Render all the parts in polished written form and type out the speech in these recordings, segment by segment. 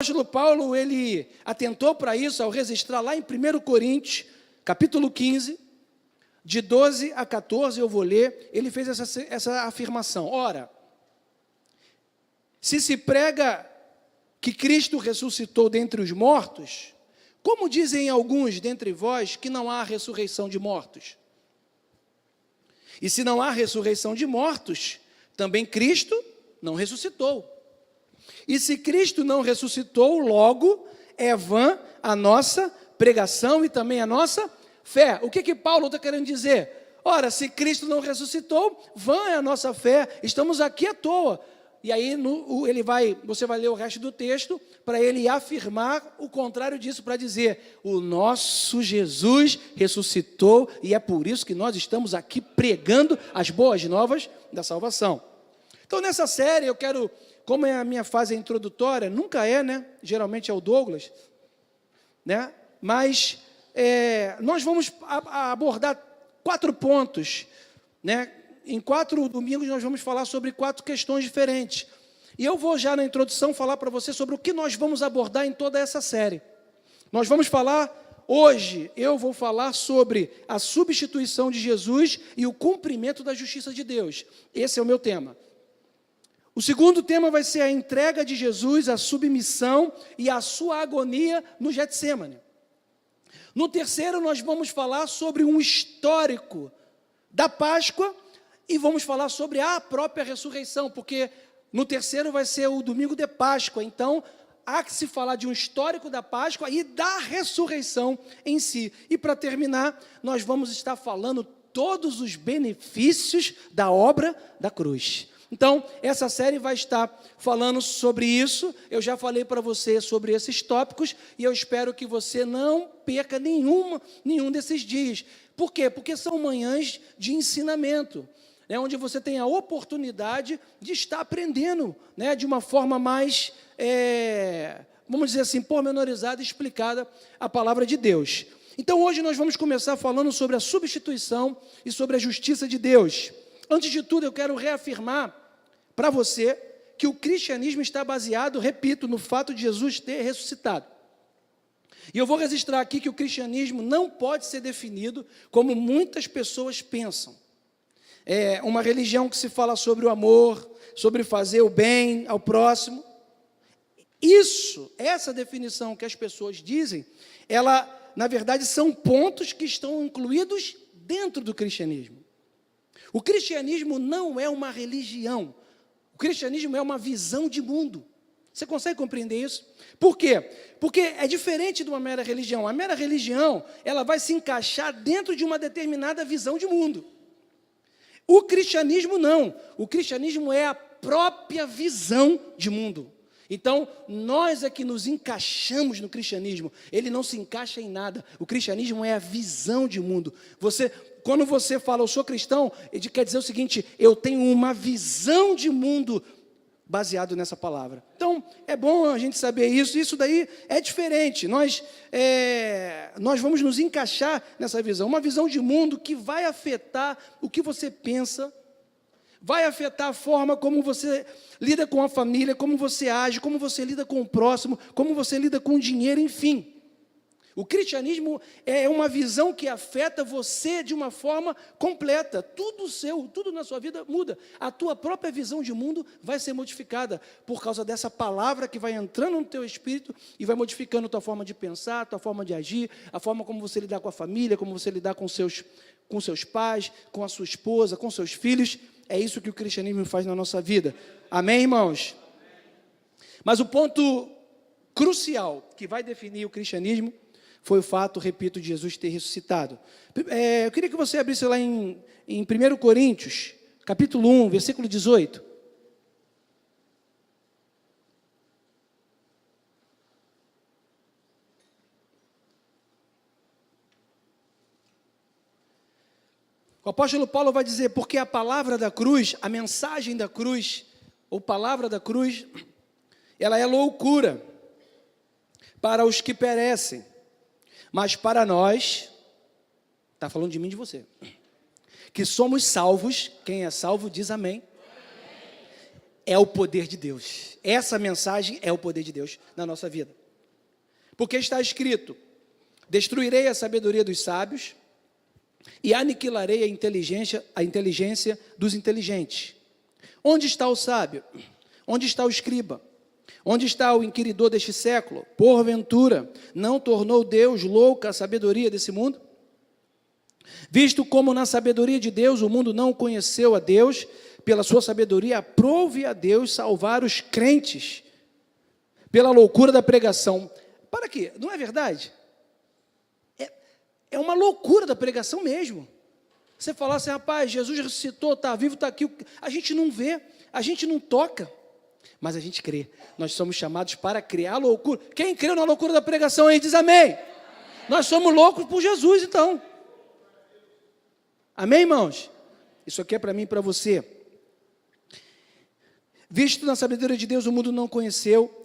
apóstolo Paulo, ele atentou para isso ao registrar lá em 1 Coríntios, capítulo 15, de 12 a 14, eu vou ler, ele fez essa afirmação. Ora, se prega que Cristo ressuscitou dentre os mortos, como dizem alguns dentre vós que não há ressurreição de mortos? E se não há ressurreição de mortos, também Cristo não ressuscitou. E se Cristo não ressuscitou, logo é vã a nossa pregação e também a nossa fé. O que Paulo está querendo dizer? Ora, se Cristo não ressuscitou, vã é a nossa fé, estamos aqui à toa. E aí você vai ler o resto do texto para ele afirmar o contrário disso, para dizer, o nosso Jesus ressuscitou e é por isso que nós estamos aqui pregando as boas novas da salvação. Então nessa série eu quero, como é a minha fase introdutória, nunca é, né? Geralmente é o Douglas, né? Mas nós vamos abordar 4 pontos, né? Em 4 domingos nós vamos falar sobre 4 questões diferentes. E eu vou já na introdução falar para você sobre o que nós vamos abordar em toda essa série. Nós vamos falar, hoje, eu vou falar sobre a substituição de Jesus e o cumprimento da justiça de Deus. Esse é o meu tema. O segundo tema vai ser a entrega de Jesus, a submissão e a sua agonia no Getsêmani. No terceiro, nós vamos falar sobre um histórico da Páscoa e vamos falar sobre a própria ressurreição, porque no terceiro vai ser o domingo de Páscoa, então há que se falar de um histórico da Páscoa e da ressurreição em si. E para terminar, nós vamos estar falando todos os benefícios da obra da cruz. Então, essa série vai estar falando sobre isso. Eu já falei para você sobre esses tópicos e eu espero que você não perca nenhum desses dias. Por quê? Porque são manhãs de ensinamento, né, onde você tem a oportunidade de estar aprendendo, né, de uma forma mais, vamos dizer assim, pormenorizada e explicada a palavra de Deus. Então, hoje nós vamos começar falando sobre a substituição e sobre a justiça de Deus. Antes de tudo, eu quero reafirmar para você que o cristianismo está baseado, repito, no fato de Jesus ter ressuscitado. E eu vou registrar aqui que o cristianismo não pode ser definido como muitas pessoas pensam. É uma religião que se fala sobre o amor, sobre fazer o bem ao próximo. Essa definição que as pessoas dizem, ela, na verdade, são pontos que estão incluídos dentro do cristianismo. O cristianismo não é uma religião. O cristianismo é uma visão de mundo. Você consegue compreender isso? Por quê? Porque é diferente de uma mera religião. A mera religião, ela vai se encaixar dentro de uma determinada visão de mundo. O cristianismo não. O cristianismo é a própria visão de mundo. Então, nós é que nos encaixamos no cristianismo. Ele não se encaixa em nada. O cristianismo é a visão de mundo. Quando você fala, eu sou cristão, ele quer dizer o seguinte, eu tenho uma visão de mundo baseado nessa palavra. Então, é bom a gente saber isso. Isso daí é diferente. Nós vamos nos encaixar nessa visão. Uma visão de mundo que vai afetar o que você pensa, vai afetar a forma como você lida com a família, como você age, como você lida com o próximo, como você lida com o dinheiro, enfim. O cristianismo é uma visão que afeta você de uma forma completa. Tudo na sua vida muda. A tua própria visão de mundo vai ser modificada por causa dessa palavra que vai entrando no teu espírito e vai modificando a tua forma de pensar, a tua forma de agir, a forma como você lidar com a família, como você lidar com seus pais, com a sua esposa, com seus filhos. É isso que o cristianismo faz na nossa vida. Amém, irmãos? Mas o ponto crucial que vai definir o cristianismo foi o fato, repito, de Jesus ter ressuscitado. Eu queria que você abrisse lá em 1 Coríntios, capítulo 1, versículo 18. O apóstolo Paulo vai dizer, porque a palavra da cruz, a mensagem da cruz, ou palavra da cruz, ela é loucura para os que perecem. Mas para nós, está falando de mim e de você, que somos salvos, quem é salvo diz amém. é o poder de Deus. Essa mensagem é o poder de Deus na nossa vida. Porque está escrito: destruirei a sabedoria dos sábios e aniquilarei a inteligência dos inteligentes. Onde está o sábio? Onde está o escriba? Onde está o inquiridor deste século? Porventura, não tornou Deus louca a sabedoria desse mundo? Visto como na sabedoria de Deus o mundo não conheceu a Deus, pela sua sabedoria aprove a Deus salvar os crentes, pela loucura da pregação. Para quê? Não é verdade? É uma loucura da pregação mesmo. Você falar assim, rapaz, Jesus ressuscitou, está vivo, está aqui. A gente não vê, a gente não toca, mas a gente crê. Nós somos chamados para criar loucura. Quem creu na loucura da pregação aí, diz amém. Nós somos loucos por Jesus, então. Amém, irmãos? Isso aqui é para mim e para você. Visto na sabedoria de Deus, o mundo não conheceu.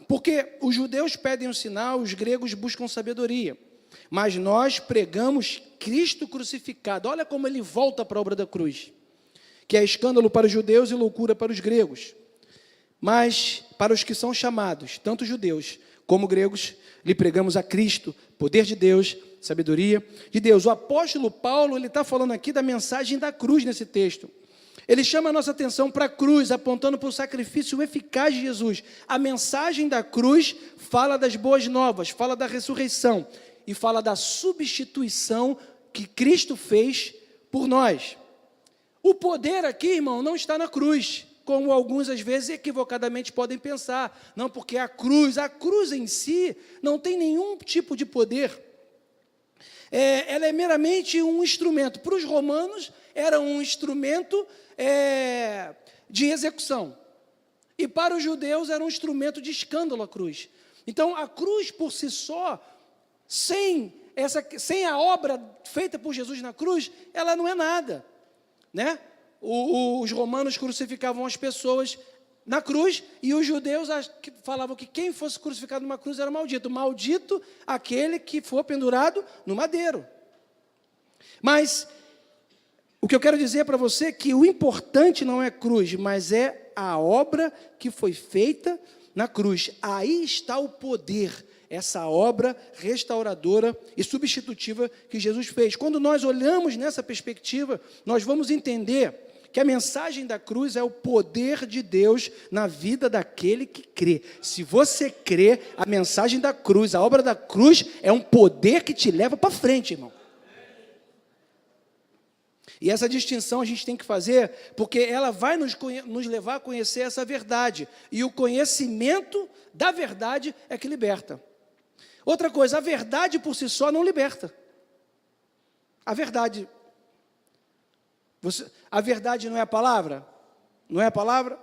Porque os judeus pedem um sinal, os gregos buscam sabedoria. Mas nós pregamos Cristo crucificado. Olha como ele volta para a obra da cruz. Que é escândalo para os judeus e loucura para os gregos. Mas para os que são chamados, tanto judeus como gregos, lhe pregamos a Cristo, poder de Deus, sabedoria de Deus. O apóstolo Paulo, ele está falando aqui da mensagem da cruz nesse texto. Ele chama a nossa atenção para a cruz, apontando para o sacrifício eficaz de Jesus. A mensagem da cruz fala das boas novas, fala da ressurreição e fala da substituição que Cristo fez por nós. O poder aqui, irmão, não está na cruz, como alguns às vezes equivocadamente podem pensar. Não, porque a cruz em si não tem nenhum tipo de poder. Ela é meramente um instrumento. Para os romanos, era um instrumento de execução. E para os judeus, era um instrumento de escândalo a cruz. Então, a cruz por si só, sem a obra feita por Jesus na cruz, ela não é nada, né? Os romanos crucificavam as pessoas na cruz, e os judeus falavam que quem fosse crucificado numa cruz era maldito. Maldito aquele que for pendurado no madeiro. Mas o que eu quero dizer para você é que o importante não é a cruz, mas é a obra que foi feita na cruz. Aí está o poder, essa obra restauradora e substitutiva que Jesus fez. Quando nós olhamos nessa perspectiva, nós vamos entender que a mensagem da cruz é o poder de Deus na vida daquele que crê. Se você crê, a mensagem da cruz, a obra da cruz é um poder que te leva para frente, irmão. E essa distinção a gente tem que fazer, porque ela vai nos levar a conhecer essa verdade. E o conhecimento da verdade é que liberta. Outra coisa, a verdade por si só não liberta. A verdade não é a palavra? Não é a palavra?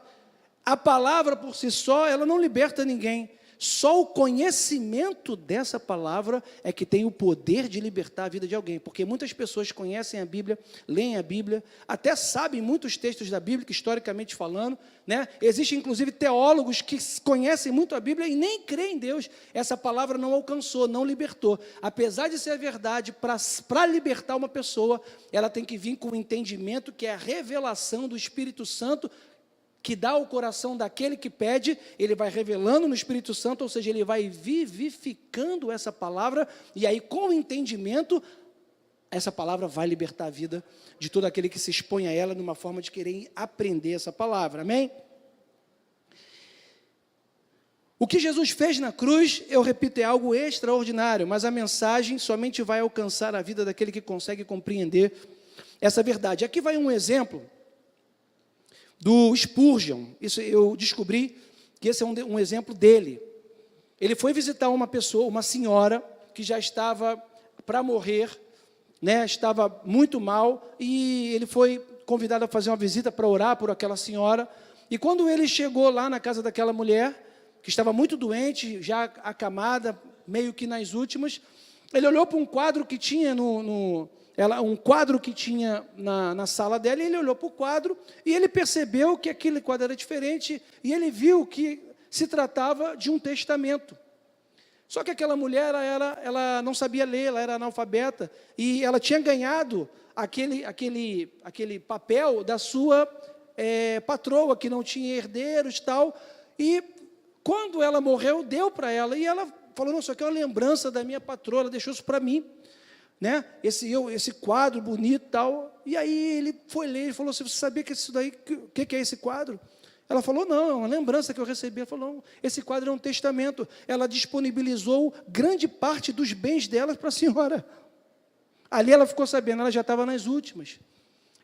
A palavra por si só, ela não liberta ninguém. Só o conhecimento dessa palavra é que tem o poder de libertar a vida de alguém. Porque muitas pessoas conhecem a Bíblia, leem a Bíblia, até sabem muitos textos da Bíblia, que historicamente falando, né? Existem inclusive teólogos que conhecem muito a Bíblia e nem creem em Deus. Essa palavra não alcançou, não libertou. Apesar de ser a verdade, para libertar uma pessoa, ela tem que vir com o entendimento que é a revelação do Espírito Santo, que dá ao coração daquele que pede, ele vai revelando no Espírito Santo, ou seja, ele vai vivificando essa palavra, e aí com o entendimento, essa palavra vai libertar a vida de todo aquele que se expõe a ela, numa forma de querer aprender essa palavra, amém? O que Jesus fez na cruz, eu repito, é algo extraordinário, mas a mensagem somente vai alcançar a vida daquele que consegue compreender essa verdade. Aqui vai um exemplo do Spurgeon. Isso eu descobri que esse é um exemplo dele. Ele foi visitar uma pessoa, uma senhora, que já estava para morrer, né, estava muito mal, e ele foi convidado a fazer uma visita para orar por aquela senhora, e quando ele chegou lá na casa daquela mulher, que estava muito doente, já acamada, meio que nas últimas, ele olhou para um quadro que tinha na sala dela, e ele olhou para o quadro, e ele percebeu que aquele quadro era diferente, e ele viu que se tratava de um testamento. Só que aquela mulher, ela não sabia ler, ela era analfabeta, e ela tinha ganhado aquele papel da sua patroa que não tinha herdeiros e tal, e quando ela morreu, deu para ela, e ela falou, não, isso aqui é uma lembrança da minha patroa, ela deixou isso para mim, né? Esse quadro bonito e tal. E aí ele foi ler, ele falou assim, você sabia que isso daí, o que é esse quadro? Ela falou, não, é uma lembrança que eu recebi. Ela falou, não, esse quadro é um testamento. Ela disponibilizou grande parte dos bens dela para a senhora. Ali ela ficou sabendo, ela já estava nas últimas.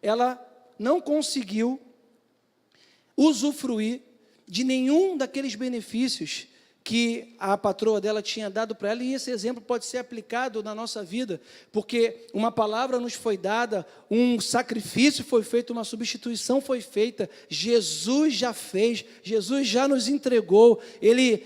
Ela não conseguiu usufruir de nenhum daqueles benefícios que a patroa dela tinha dado para ela, e esse exemplo pode ser aplicado na nossa vida, porque uma palavra nos foi dada, um sacrifício foi feito, uma substituição foi feita, Jesus já fez, Jesus já nos entregou, Ele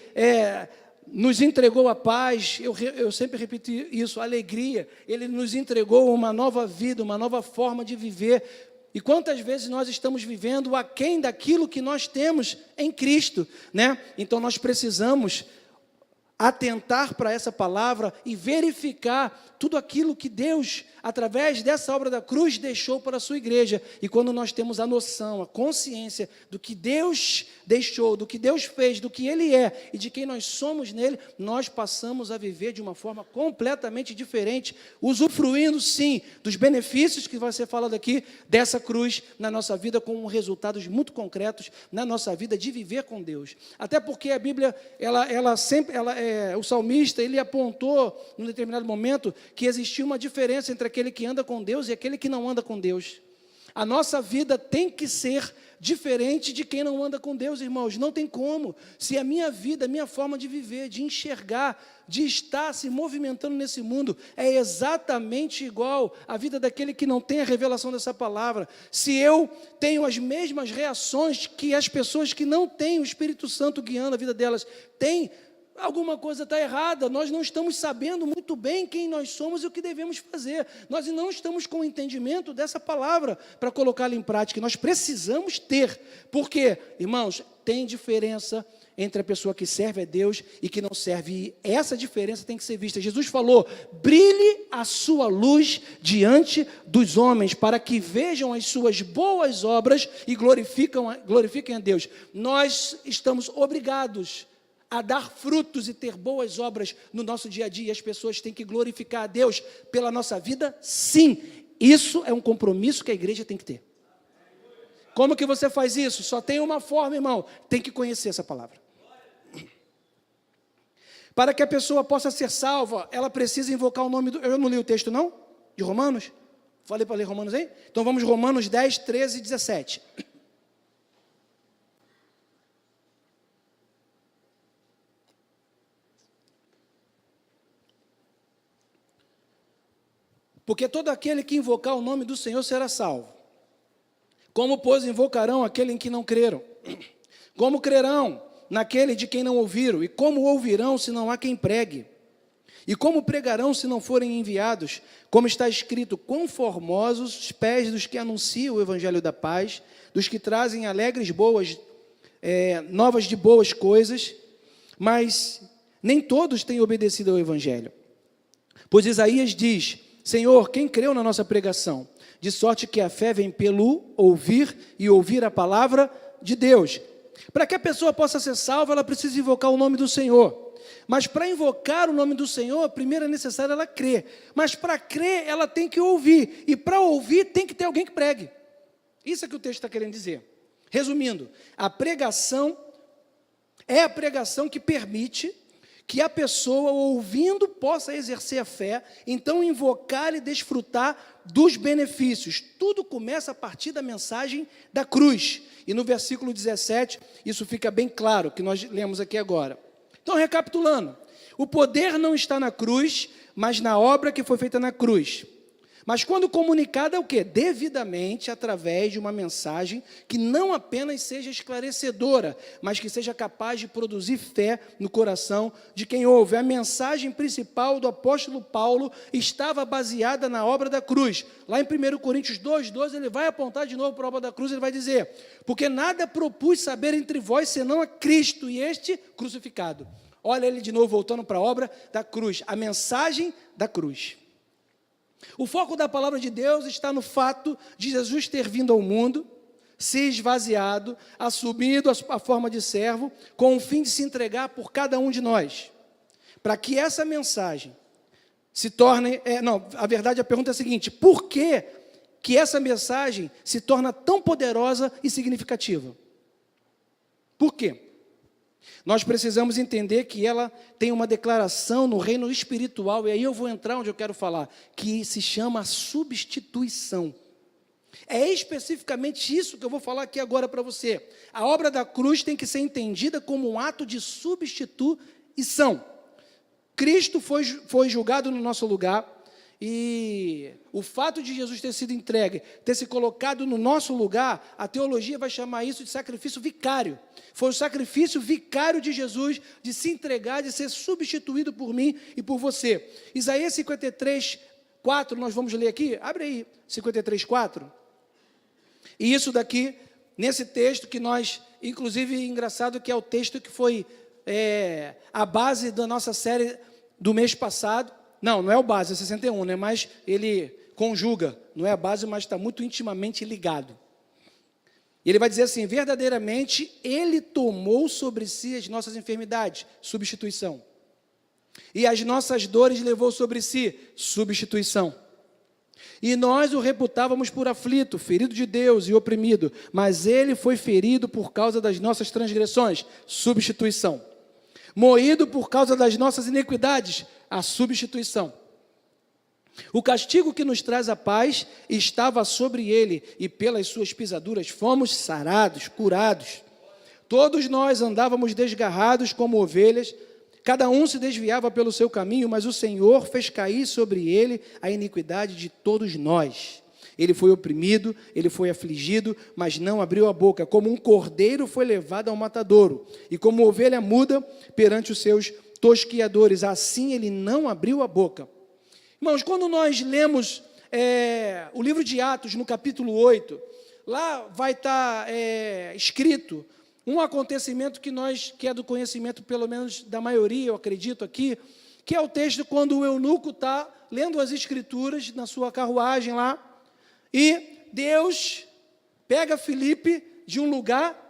nos entregou a paz, eu sempre repito isso, a alegria, Ele nos entregou uma nova vida, uma nova forma de viver. E quantas vezes nós estamos vivendo aquém daquilo que nós temos em Cristo, né? Então nós precisamos atentar para essa palavra e verificar tudo aquilo que Deus, através dessa obra da cruz, deixou para a sua igreja. E quando nós temos a noção, a consciência do que Deus deixou, do que Deus fez, do que Ele é e de quem nós somos nele, nós passamos a viver de uma forma completamente diferente, usufruindo sim dos benefícios que vai ser falado aqui dessa cruz na nossa vida, com resultados muito concretos na nossa vida de viver com Deus. Até porque a Bíblia, o salmista, ele apontou num determinado momento que existia uma diferença entre aquele que anda com Deus e aquele que não anda com Deus. A nossa vida tem que ser diferente de quem não anda com Deus, irmãos. Não tem como. Se a minha vida, a minha forma de viver, de enxergar, de estar se movimentando nesse mundo é exatamente igual à vida daquele que não tem a revelação dessa palavra, se eu tenho as mesmas reações que as pessoas que não têm o Espírito Santo guiando a vida delas têm, alguma coisa está errada, nós não estamos sabendo muito bem quem nós somos e o que devemos fazer, nós não estamos com o entendimento dessa palavra para colocá-la em prática, nós precisamos ter, porque, irmãos, tem diferença entre a pessoa que serve a Deus e que não serve, e essa diferença tem que ser vista. Jesus falou, brilhe a sua luz diante dos homens, para que vejam as suas boas obras e glorifiquem a Deus. Nós estamos obrigados a dar frutos e ter boas obras no nosso dia a dia. As pessoas têm que glorificar a Deus pela nossa vida, sim. Isso é um compromisso que a igreja tem que ter. Como que você faz isso? Só tem uma forma, irmão. Tem que conhecer essa palavra. Para que a pessoa possa ser salva, ela precisa invocar o nome do... Eu não li o texto, não? De Romanos? Falei para ler Romanos aí? Então vamos Romanos 10, 13 e 17. Porque todo aquele que invocar o nome do Senhor será salvo. Como, pois, invocarão aquele em que não creram? Como crerão naquele de quem não ouviram? E como ouvirão se não há quem pregue? E como pregarão se não forem enviados? Como está escrito, quão formosos os pés dos que anunciam o evangelho da paz, dos que trazem alegres novas de boas coisas, mas nem todos têm obedecido ao evangelho. Pois Isaías diz, Senhor, quem creu na nossa pregação? De sorte que a fé vem pelo ouvir e ouvir a palavra de Deus. Para que a pessoa possa ser salva, ela precisa invocar o nome do Senhor. Mas para invocar o nome do Senhor, primeiro é necessário ela crer. Mas para crer, ela tem que ouvir. E para ouvir, tem que ter alguém que pregue. Isso é que o texto está querendo dizer. Resumindo, a pregação é a pregação que permite que a pessoa, ouvindo, possa exercer a fé, então invocar e desfrutar dos benefícios. Tudo começa a partir da mensagem da cruz. E no versículo 17, isso fica bem claro, que nós lemos aqui agora. Então, recapitulando, o poder não está na cruz, mas na obra que foi feita na cruz. Mas quando comunicada é o quê? Devidamente, através de uma mensagem que não apenas seja esclarecedora, mas que seja capaz de produzir fé no coração de quem ouve. A mensagem principal do apóstolo Paulo estava baseada na obra da cruz. Lá em 1 Coríntios 2:12, ele vai apontar de novo para a obra da cruz, ele vai dizer, porque nada propus saber entre vós, senão a Cristo e este crucificado. Olha ele de novo voltando para a obra da cruz, a mensagem da cruz. O foco da palavra de Deus está no fato de Jesus ter vindo ao mundo, se esvaziado, assumido a forma de servo, com o fim de se entregar por cada um de nós, para que essa mensagem se torne... a verdade, a pergunta é a seguinte: por que essa mensagem se torna tão poderosa e significativa? Por quê? Nós precisamos entender que ela tem uma declaração no reino espiritual, e aí eu vou entrar onde eu quero falar, que se chama substituição. É especificamente isso que eu vou falar aqui agora para você. A obra da cruz tem que ser entendida como um ato de substituição. Cristo foi julgado no nosso lugar, e o fato de Jesus ter sido entregue, ter se colocado no nosso lugar, a teologia vai chamar isso de sacrifício vicário. Foi o sacrifício vicário de Jesus, de se entregar, de ser substituído por mim e por você. Isaías 53, 4, nós vamos ler aqui, abre aí, 53, 4. E isso daqui, nesse texto que nós, inclusive, engraçado que é o texto que foi a base da nossa série do mês passado. Não é o base, é 61, né? Mas ele conjuga, não é a base, mas está muito intimamente ligado. E ele vai dizer assim: verdadeiramente, ele tomou sobre si as nossas enfermidades, substituição. E as nossas dores levou sobre si, substituição. E nós o reputávamos por aflito, ferido de Deus e oprimido, mas ele foi ferido por causa das nossas transgressões, substituição. Moído por causa das nossas iniquidades, a substituição. O castigo que nos traz a paz estava sobre ele, e pelas suas pisaduras fomos sarados, curados. Todos nós andávamos desgarrados como ovelhas, cada um se desviava pelo seu caminho, mas o Senhor fez cair sobre ele a iniquidade de todos nós. Ele foi oprimido, ele foi afligido, mas não abriu a boca. Como um cordeiro foi levado ao matadouro, e como ovelha muda perante os seus tosquiadores, assim ele não abriu a boca. Irmãos, quando nós lemos o livro de Atos, no capítulo 8, lá vai estar escrito um acontecimento que é do conhecimento, pelo menos da maioria, eu acredito aqui, que é o texto quando o eunuco está lendo as escrituras na sua carruagem lá, e Deus pega Filipe de um lugar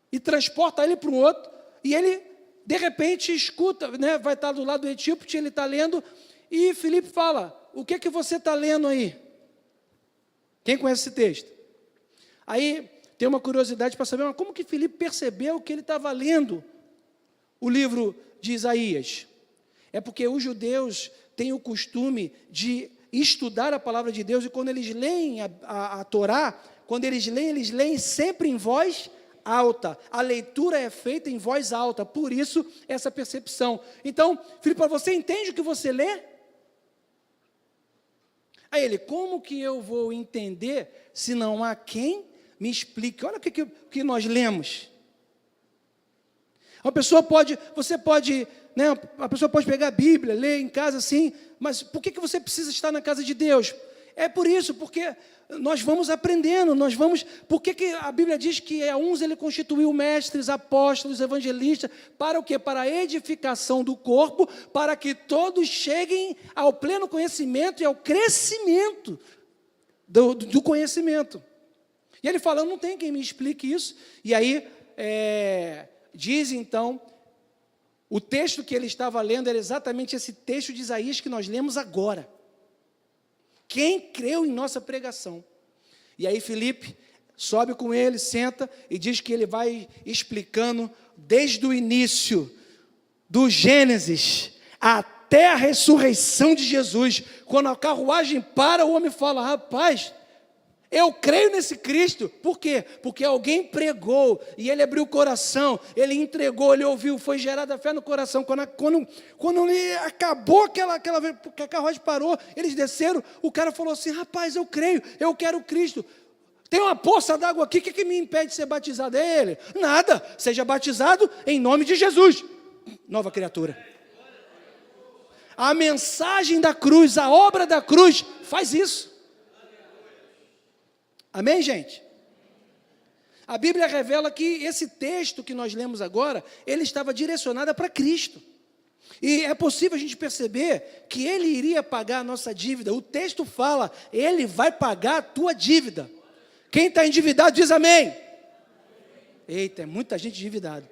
e transporta ele para um outro, e ele, de repente, escuta, né, vai estar do lado do etíope, ele está lendo, e Filipe fala: o que você está lendo aí? Quem conhece esse texto? Aí tem uma curiosidade para saber, mas como que Filipe percebeu que ele estava lendo o livro de Isaías? É porque os judeus têm o costume de estudar a palavra de Deus, e quando eles leem a Torá, quando eles leem sempre em voz alta. A leitura é feita em voz alta, por isso essa percepção. Então, Filipe, você entende o que você lê? Aí ele: como que eu vou entender se não há quem me explique? Olha o que nós lemos. A pessoa pode pegar a Bíblia, ler em casa assim, mas por que você precisa estar na casa de Deus? É por isso, porque nós vamos aprendendo, por que a Bíblia diz que a uns ele constituiu mestres, apóstolos, evangelistas, para o quê? Para a edificação do corpo, para que todos cheguem ao pleno conhecimento e ao crescimento do conhecimento. E ele fala: não tem quem me explique isso. E aí, diz então, o texto que ele estava lendo era exatamente esse texto de Isaías que nós lemos agora. Quem creu em nossa pregação? E aí Filipe sobe com ele, senta e diz que ele vai explicando desde o início, do Gênesis até a ressurreição de Jesus. Quando a carruagem para, o homem fala: rapaz, eu creio nesse Cristo. Por quê? Porque alguém pregou, e ele abriu o coração, ele entregou, ele ouviu, foi gerada a fé no coração. Quando ele acabou que a carruagem parou, eles desceram, o cara falou assim: rapaz, eu creio, eu quero Cristo. Tem uma poça d'água aqui, o que me impede de ser batizado? É ele: nada, seja batizado em nome de Jesus. Nova criatura. A mensagem da cruz, a obra da cruz faz isso. Amém, gente? A Bíblia revela que esse texto que nós lemos agora, ele estava direcionado para Cristo. E é possível a gente perceber que ele iria pagar a nossa dívida. O texto fala: ele vai pagar a tua dívida. Quem está endividado diz amém. Eita, é muita gente endividada.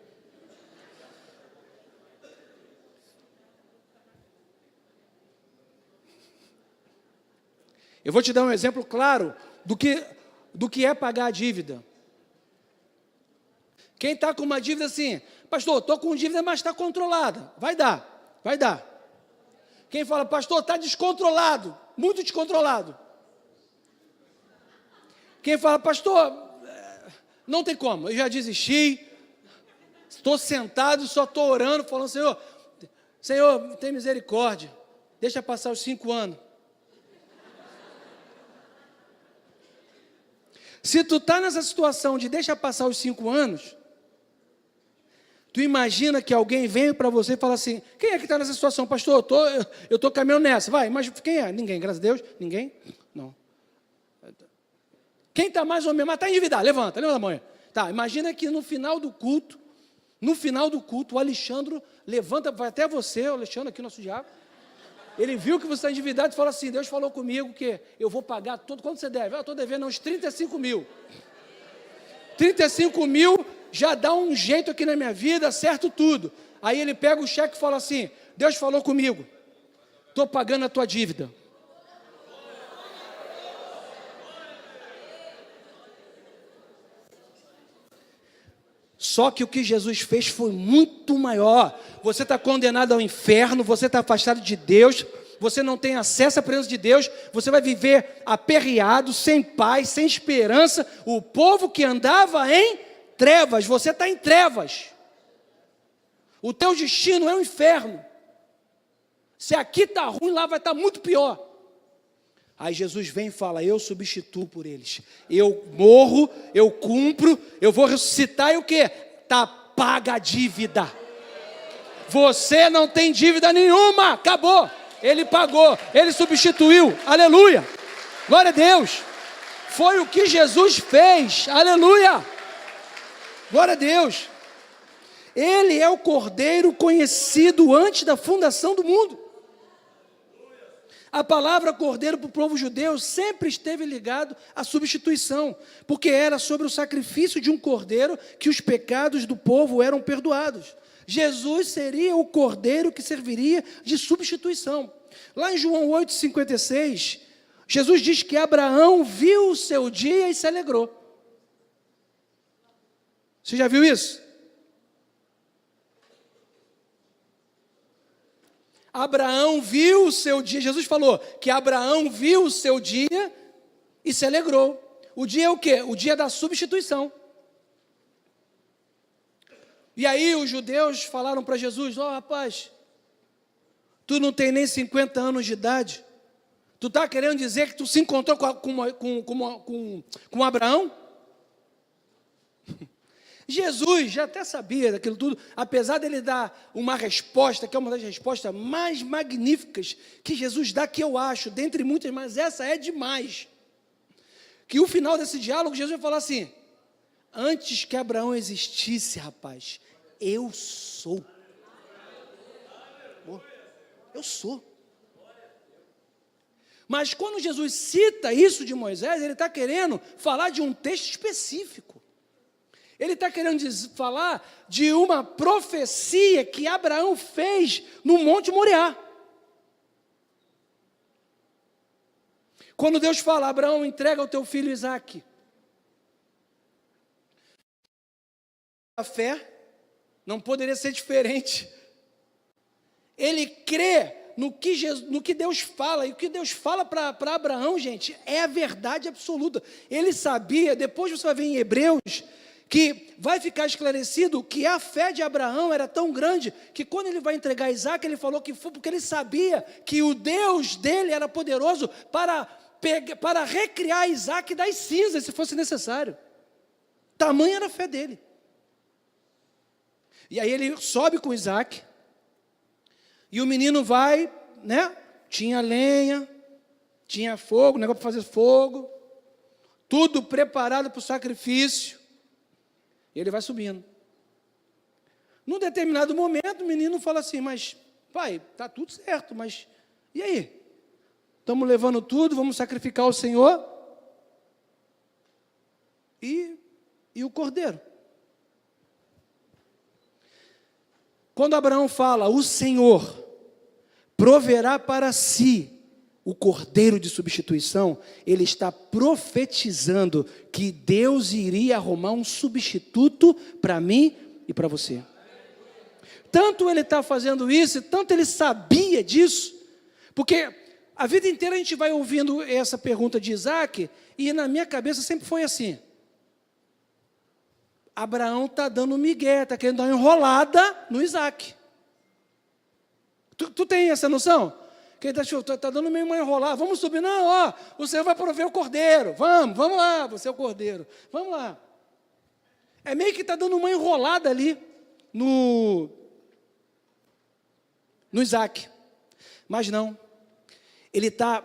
Eu vou te dar um exemplo claro do que é pagar a dívida. Quem está com uma dívida assim, pastor, estou com dívida, mas está controlada. Vai dar, vai dar. Quem fala, pastor, está descontrolado, muito descontrolado. Quem fala, pastor, não tem como, eu já desisti, estou sentado, só estou orando, falando, Senhor, tem misericórdia, deixa passar os 5 anos. Se tu está nessa situação de deixa passar os 5 anos, tu imagina que alguém vem para você e fala assim, quem é que está nessa situação? Pastor, eu estou caminhando nessa, vai, mas quem é? Ninguém, graças a Deus, ninguém? Não. Quem está mais ou menos, mas está endividado, levanta a mão. Tá, imagina que no final do culto, o Alexandre levanta, vai até você, o Alexandre aqui, nosso diabo, ele viu que você está endividado e fala assim, Deus falou comigo que eu vou pagar tudo, quanto você deve? Eu estou devendo uns 35 mil. 35 mil já dá um jeito aqui na minha vida, acerto tudo. Aí ele pega o cheque e fala assim, Deus falou comigo, estou pagando a tua dívida. Só que o que Jesus fez foi muito maior. Você está condenado ao inferno, você está afastado de Deus, você não tem acesso à presença de Deus, você vai viver aperreado, sem paz, sem esperança. O povo que andava em trevas, você está em trevas. O teu destino é o inferno. Se aqui está ruim, lá vai estar muito pior. Aí Jesus vem e fala, eu substituo por eles. Eu morro, eu cumpro, eu vou ressuscitar e o quê? Está paga a dívida. Você não tem dívida nenhuma, acabou. Ele pagou, ele substituiu, aleluia. Glória a Deus. Foi o que Jesus fez, aleluia. Glória a Deus. Ele é o Cordeiro conhecido antes da fundação do mundo. A palavra cordeiro para o povo judeu sempre esteve ligado à substituição, porque era sobre o sacrifício de um cordeiro que os pecados do povo eram perdoados. Jesus seria o cordeiro que serviria de substituição. Lá em João 8,56, Jesus diz que Abraão viu o seu dia e se alegrou. Você já viu isso? Abraão viu o seu dia, Jesus falou que Abraão viu o seu dia e se alegrou. O dia é o quê? O dia da substituição. E aí os judeus falaram para Jesus, rapaz, tu não tem nem 50 anos de idade, tu está querendo dizer que tu se encontrou com Abraão? Jesus já até sabia daquilo tudo, apesar dele dar uma resposta, que é uma das respostas mais magníficas que Jesus dá, que eu acho, dentre muitas, mas essa é demais. Que o final desse diálogo, Jesus vai falar assim, antes que Abraão existisse, rapaz, eu sou. Eu sou. Mas quando Jesus cita isso de Moisés, ele está querendo falar de um texto específico. Ele está querendo falar de uma profecia que Abraão fez no Monte Moriá. Quando Deus fala, Abraão, entrega o teu filho Isaque. A fé não poderia ser diferente. Ele crê no que Deus fala, e o que Deus fala para Abraão, gente, é a verdade absoluta. Ele sabia, depois você vai ver em Hebreus, que vai ficar esclarecido que a fé de Abraão era tão grande, que quando ele vai entregar Isaque, ele falou que foi porque ele sabia que o Deus dele era poderoso para recriar Isaque das cinzas, se fosse necessário. Tamanha era a fé dele. E aí ele sobe com Isaque, e o menino vai, né? Tinha lenha, tinha fogo, negócio para fazer fogo, tudo preparado para o sacrifício. E ele vai subindo. Num determinado momento, o menino fala assim, mas, pai, está tudo certo, mas e aí? Estamos levando tudo, vamos sacrificar o Senhor? e o cordeiro. Quando Abraão fala, o Senhor proverá para si o cordeiro de substituição, ele está profetizando que Deus iria arrumar um substituto para mim e para você. Tanto ele está fazendo isso, tanto ele sabia disso, porque a vida inteira a gente vai ouvindo essa pergunta de Isaac, e na minha cabeça sempre foi assim: Abraão está dando migué, está querendo dar uma enrolada no Isaac. Tu tem essa noção? Que ele está dando meio uma enrolada, vamos subir, não, ó, o Senhor vai prover o cordeiro, vamos lá, você é o cordeiro, vamos lá. É meio que está dando uma enrolada ali no Isaac, mas não, ele está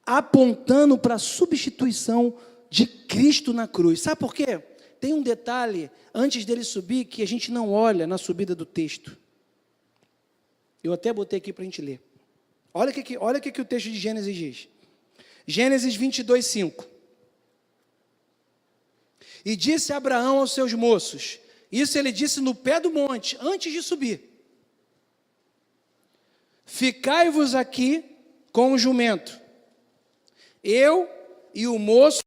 apontando para a substituição de Cristo na cruz. Sabe por quê? Tem um detalhe, antes dele subir, que a gente não olha na subida do texto. Eu até botei aqui para a gente ler. Olha o que o texto de Gênesis diz. Gênesis 22, 5. E disse Abraão aos seus moços, isso ele disse no pé do monte, antes de subir: ficai-vos aqui com o jumento, eu e o moço,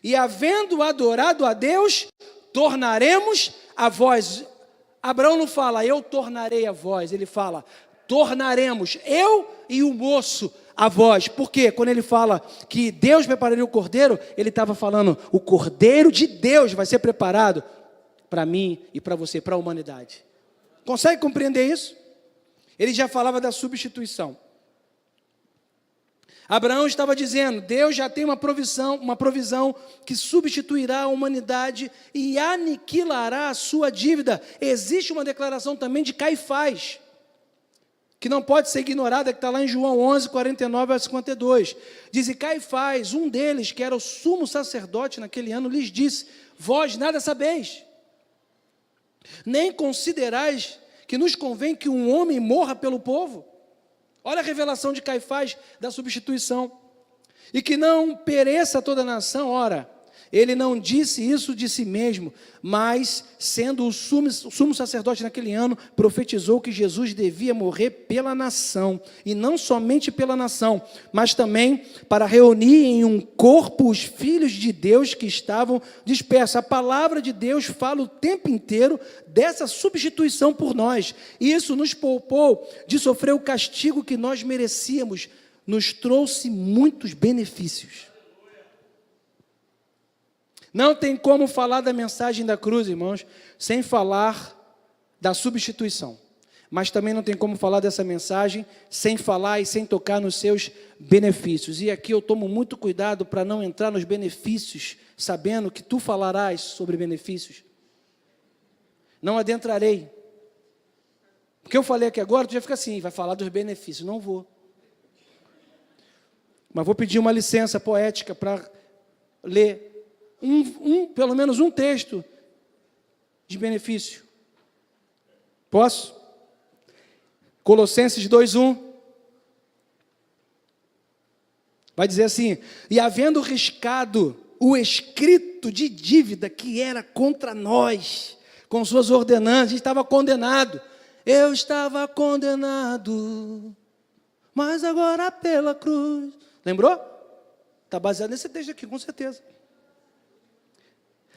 e havendo adorado a Deus, tornaremos a vós. Abraão não fala, eu tornarei a vós, ele fala, tornaremos, eu e o moço, a vós. Por quê? Quando ele fala que Deus prepararia o cordeiro, ele estava falando, o cordeiro de Deus vai ser preparado para mim e para você, para a humanidade. Consegue compreender isso? Ele já falava da substituição. Abraão estava dizendo, Deus já tem uma provisão que substituirá a humanidade e aniquilará a sua dívida. Existe uma declaração também de Caifás, que não pode ser ignorada, que está lá em João 11, 49 a 52. Diz, e Caifás, um deles, que era o sumo sacerdote naquele ano, lhes disse, vós nada sabeis, nem considerais que nos convém que um homem morra pelo povo. Olha a revelação de Caifás da substituição. E que não pereça toda a nação. Ora, ele não disse isso de si mesmo, mas, sendo o sumo sacerdote naquele ano, profetizou que Jesus devia morrer pela nação, e não somente pela nação, mas também para reunir em um corpo os filhos de Deus que estavam dispersos. A palavra de Deus fala o tempo inteiro dessa substituição por nós, e isso nos poupou de sofrer o castigo que nós merecíamos, nos trouxe muitos benefícios. Não tem como falar da mensagem da cruz, irmãos, sem falar da substituição. Mas também não tem como falar dessa mensagem sem falar e sem tocar nos seus benefícios. E aqui eu tomo muito cuidado para não entrar nos benefícios, sabendo que tu falarás sobre benefícios. Não adentrarei. Porque eu falei aqui agora, tu já fica assim, vai falar dos benefícios. Não vou. Mas vou pedir uma licença poética para ler pelo menos um texto de benefício. Posso? Colossenses 2:1. Vai dizer assim, e havendo riscado o escrito de dívida que era contra nós, com suas ordenanças, a gente estava condenado. Eu estava condenado, mas agora pela cruz. Lembrou? Está baseado nesse texto aqui, com certeza.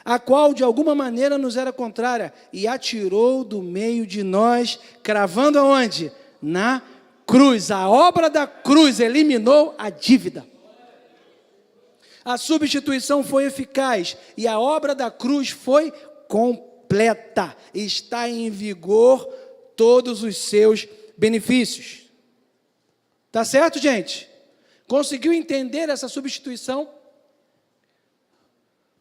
A qual de alguma maneira nos era contrária, e atirou do meio de nós, cravando aonde? Na cruz. A obra da cruz eliminou a dívida. A substituição foi eficaz, e a obra da cruz foi completa. Está em vigor todos os seus benefícios. Tá certo, gente? Conseguiu entender essa substituição?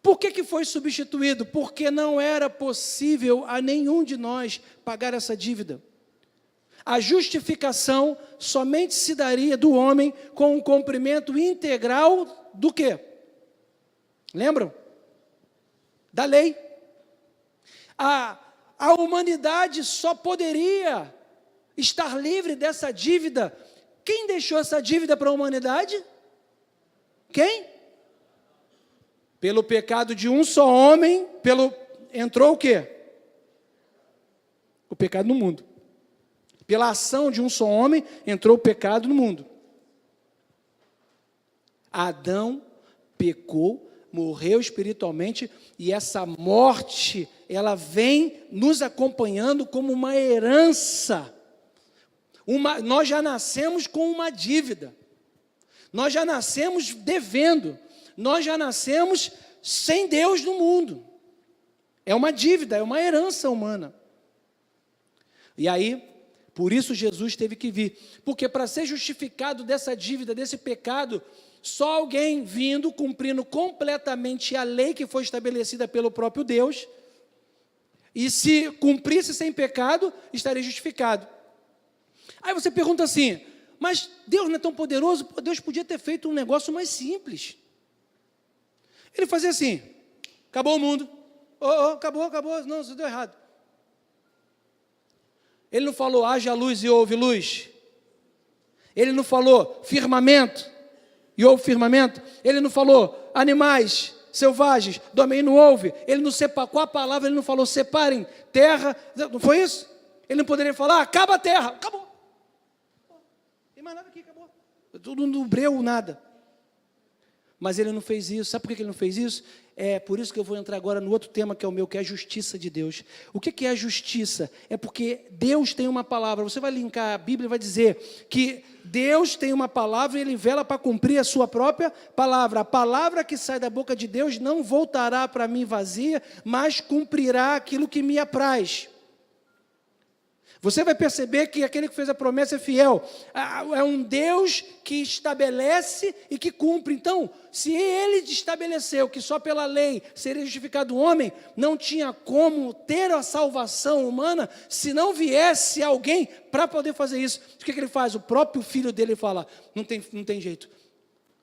Por que foi substituído? Porque não era possível a nenhum de nós pagar essa dívida. A justificação somente se daria do homem com um cumprimento integral do quê? Lembram? Da lei. A humanidade só poderia estar livre dessa dívida. Quem deixou essa dívida para a humanidade? Quem? Pelo pecado de um só homem, entrou o quê? O pecado no mundo. Pela ação de um só homem, entrou o pecado no mundo. Adão pecou, morreu espiritualmente, e essa morte, ela vem nos acompanhando como uma herança. Nós já nascemos com uma dívida. Nós já nascemos devendo. Nós já nascemos sem Deus no mundo. É uma dívida, é uma herança humana. E aí, por isso Jesus teve que vir. Porque para ser justificado dessa dívida, desse pecado, só alguém vindo, cumprindo completamente a lei que foi estabelecida pelo próprio Deus, e se cumprisse sem pecado, estaria justificado. Aí você pergunta assim, mas Deus não é tão poderoso? Deus podia ter feito um negócio mais simples. Ele fazia assim, acabou o mundo, acabou, não, isso deu errado. Ele não falou, haja luz e houve luz. Ele não falou, firmamento, e houve firmamento. Ele não falou, animais selvagens, do meio não houve. Ele não separou, com a palavra ele não falou, separem terra, não foi isso? Ele não poderia falar, acaba a terra, acabou. Não tem mais nada aqui, acabou. Tudo no breu, nada. Mas ele não fez isso. Sabe por que ele não fez isso? É por isso que eu vou entrar agora no outro tema que é o meu, que é a justiça de Deus. O que é a justiça? É porque Deus tem uma palavra. Você vai linkar a Bíblia e vai dizer que Deus tem uma palavra e Ele vela para cumprir a sua própria palavra. A palavra que sai da boca de Deus não voltará para mim vazia, mas cumprirá aquilo que me apraz. Você vai perceber que aquele que fez a promessa é fiel. É um Deus que estabelece e que cumpre. Então, se Ele estabeleceu que só pela lei seria justificado o homem, não tinha como ter a salvação humana se não viesse alguém para poder fazer isso. O que Ele faz? O próprio filho dele fala, não tem jeito.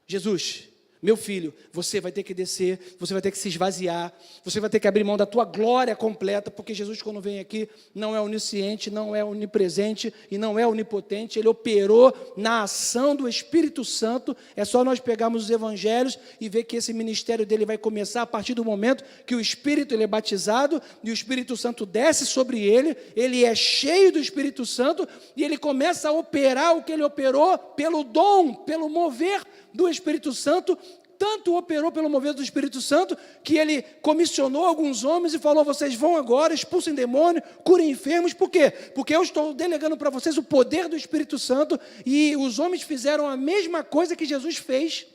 Jesus, meu filho, você vai ter que descer, você vai ter que se esvaziar, você vai ter que abrir mão da tua glória completa, porque Jesus, quando vem aqui, não é onisciente, não é onipresente e não é onipotente. Ele operou na ação do Espírito Santo. É só nós pegarmos os evangelhos e ver que esse ministério dele vai começar a partir do momento que o Espírito ele é batizado e o Espírito Santo desce sobre ele, ele é cheio do Espírito Santo e ele começa a operar o que ele operou pelo dom, pelo mover do Espírito Santo. Tanto operou pelo mover do Espírito Santo, que ele comissionou alguns homens e falou, vocês vão agora, expulsem demônio, curem enfermos. Por quê? Porque eu estou delegando para vocês o poder do Espírito Santo, e os homens fizeram a mesma coisa que Jesus fez.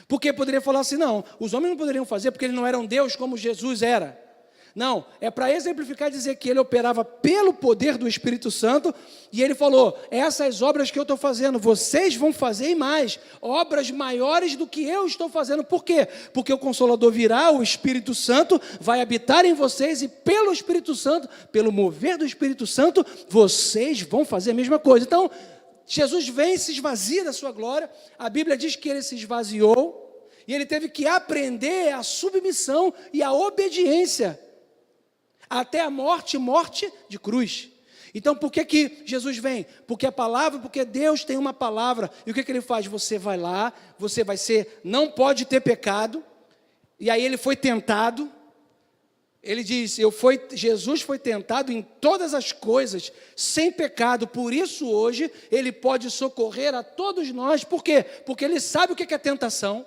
Porque poderia falar assim, não, os homens não poderiam fazer porque eles não eram Deus como Jesus era. Não, é para exemplificar, dizer que ele operava pelo poder do Espírito Santo, e ele falou, essas obras que eu estou fazendo, vocês vão fazer e mais, obras maiores do que eu estou fazendo. Por quê? Porque o Consolador virá, o Espírito Santo vai habitar em vocês, e pelo Espírito Santo, pelo mover do Espírito Santo, vocês vão fazer a mesma coisa. Então, Jesus vem e se esvazia da sua glória. A Bíblia diz que ele se esvaziou, e ele teve que aprender a submissão e a obediência, até a morte de cruz. Então, por que Jesus vem? Porque a palavra, porque Deus tem uma palavra. E o que ele faz? Você vai lá, você vai ser, não pode ter pecado. E aí ele foi tentado. Ele diz, Jesus foi tentado em todas as coisas, sem pecado. Por isso hoje, ele pode socorrer a todos nós. Por quê? Porque ele sabe o que é tentação.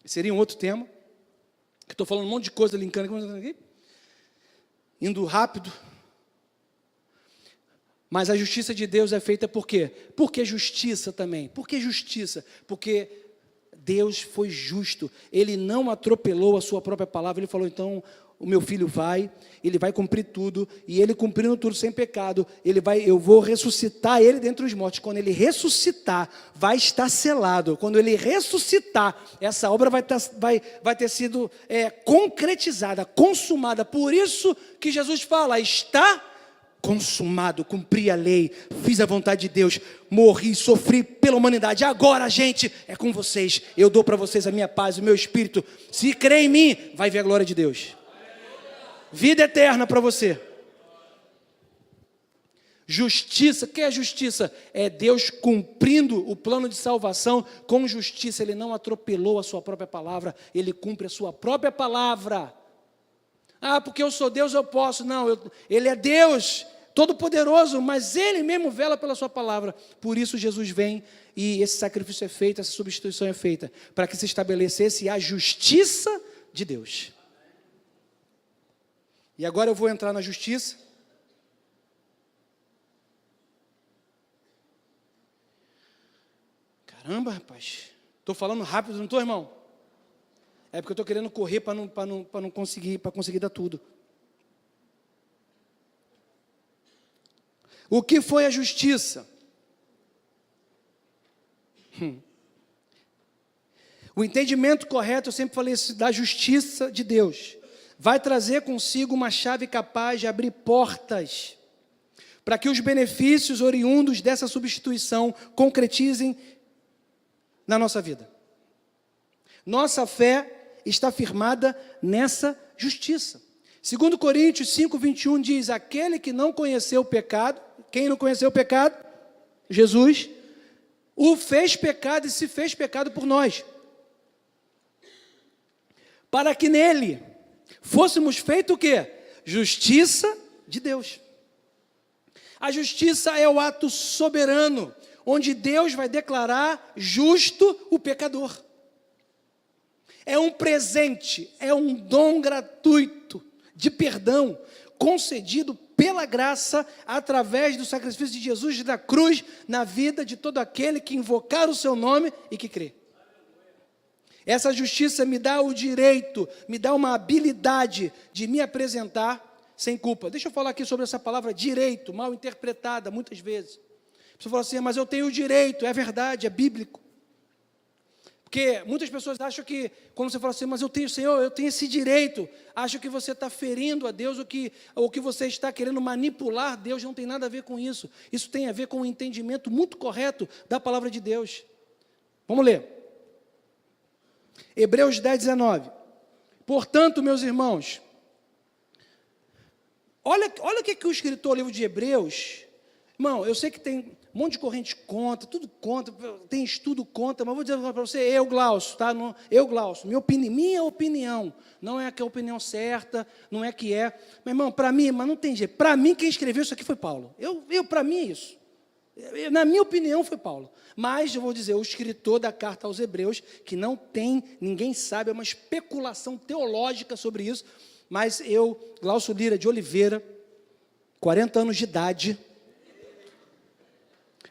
Seria um outro tema. Estou falando um monte de coisa, linkando aqui, indo rápido. Mas a justiça de Deus é feita por quê? Por que justiça também? Por que justiça? Porque Deus foi justo. Ele não atropelou a sua própria palavra. Ele falou, então, o meu filho ele vai cumprir tudo, e ele cumprindo tudo sem pecado, eu vou ressuscitar ele dentre os mortos. Quando ele ressuscitar, vai estar selado. Quando ele ressuscitar, essa obra vai ter sido concretizada, consumada. Por isso que Jesus fala, está consumado, cumpri a lei, fiz a vontade de Deus, morri, sofri pela humanidade. Agora, gente, é com vocês. Eu dou para vocês a minha paz, o meu espírito. Se crê em mim, vai ver a glória de Deus. Vida eterna para você. Justiça, o que é justiça? É Deus cumprindo o plano de salvação com justiça. Ele não atropelou a sua própria palavra, ele cumpre a sua própria palavra. Ah, porque eu sou Deus, eu posso. Não, ele é Deus, todo-poderoso, mas ele mesmo vela pela sua palavra. Por isso Jesus vem e esse sacrifício é feito, essa substituição é feita, para que se estabelecesse a justiça de Deus. E agora eu vou entrar na justiça. Caramba, rapaz, estou falando rápido, não estou, irmão? É porque eu estou querendo correr para não conseguir, para conseguir dar tudo. O que foi a justiça? O entendimento correto, eu sempre falei isso, da justiça de Deus, vai trazer consigo uma chave capaz de abrir portas, para que os benefícios oriundos dessa substituição concretizem na nossa vida. Nossa fé está firmada nessa justiça. 2 Coríntios 5:21 diz, aquele que não conheceu o pecado, quem não conheceu o pecado? Jesus, o fez pecado e se fez pecado por nós, para que nele fôssemos feito o quê? Justiça de Deus. A justiça é o ato soberano, onde Deus vai declarar justo o pecador. É um presente, é um dom gratuito de perdão, concedido pela graça, através do sacrifício de Jesus da cruz, na vida de todo aquele que invocar o seu nome e que crê. Essa justiça me dá o direito, me dá uma habilidade de me apresentar sem culpa. Deixa eu falar aqui sobre essa palavra direito, mal interpretada muitas vezes. Você fala assim, mas eu tenho o direito, é verdade, é bíblico. Porque muitas pessoas acham que, quando você fala assim, mas eu tenho, Senhor, eu tenho esse direito, acham que você está ferindo a Deus, ou que você está querendo manipular Deus, não tem nada a ver com isso. Isso tem a ver com o entendimento muito correto da palavra de Deus. Vamos ler. Hebreus 10:19. Portanto, meus irmãos, olha o que o escritor do livro de Hebreus, irmão, eu sei que tem um monte de corrente contra, tudo contra, tem estudo contra, mas vou dizer para você, eu, Glaucio, tá? Glaucio, minha opinião, não é que é a opinião certa, não é que é, meu irmão, para mim, mas não tem jeito, para mim quem escreveu isso aqui foi Paulo, para mim é isso, na minha opinião foi Paulo, mas eu vou dizer, o escritor da carta aos Hebreus, que não tem, ninguém sabe, é uma especulação teológica sobre isso, mas eu, Glaucio Lira de Oliveira, 40 anos de idade,